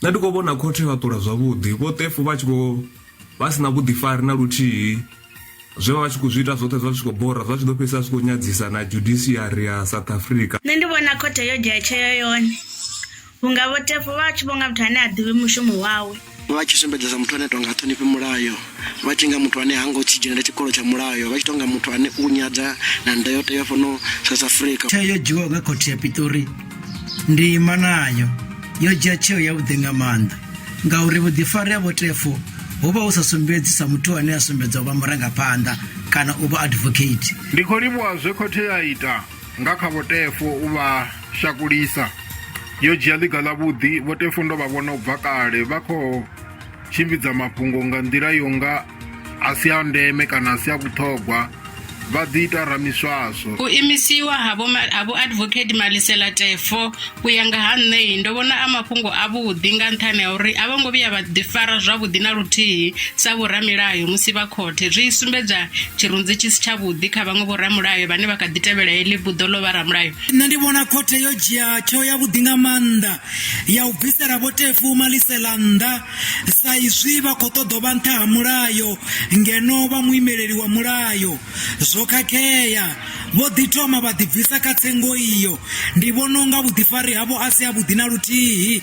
nṋe ndi khou vhona khothe vha ṱula zwavhuḓi vho Teffo vha sina vhuḓifari na luthihi zwe vha tshi khou zwi ita zwoṱhe zwa tshi khou bora zwa tshi ḓo fhedzisa zwi khou nyadzisa na judiciary ya South Africa. Nṋe ndi vhona khothe yo dzhia tsheo yone vhunga vho Teffo vha tshi vhonga muthu ane a ḓivhi mushumo wawe, vha tshi sumbedzesa muthu ane tonga ṱhonifhi mulayo, vha tshi nga muthu ane hanga u tshi dzhenela tshikolo tsha mulayo, vha tshi tonga muthu ane u nyadza na ndayotewa fhano South Africa. Tsheo yo dzhiiwaho nga khothe ya Pitori ndi ima nayo, yo dzhia tsheo ya vhuḓi nga maanḓa ngauri vhuḓifari ha vho Teffo hu vha hu sa sumbedzi sa muthu ane a sumbedza u vha murangaphanḓa kana u vha advocate. Ndi khou livhuwa zwe khothe ya ita nga kha vho Teffo u vha shakulisa, yo dzhia ḽiga ḽa vhuḓi. Vho Teffo ndo vha vhona u bva kale vha khou tshimbidza mafhungo nga nḓila yo nga a si a ndeme kana a si a vhuṱhogwa, vha ḓi ita ramiswaswo. U imisiwa havho advocate Malisela Teffo u ya nga ha nṋe ndo vhona a mafhungo a vhuḓi nga nṱhani ha uri a vho ngo vhuya vha ḓifara zwavhuḓi na luthihi sa vhoramilayo musi vha khothe. Zwi sumbedza tshirunzi tshi si tshavhuḓi kha vhaṅwe vhoramulayo vhane vha kha ḓi tevhela heḽi buḓo ḽo vharamulayo. Nṋe ndi vhona khothe yo dzhia tsheo ya vhuḓi nga maanḓa ya u bvisela vho Teffo Malisela nnḓa sa izwi vha khou ṱoḓa u vha nṱha ha mulayo ngeno vha muimeleli wa mulayo. Zwo khakhea, vho ḓi thoma vha ḓi bvisa kha tsengo iyo. Ndi vhona unga vhuḓifari havho a si a vhuḓi na luthihi.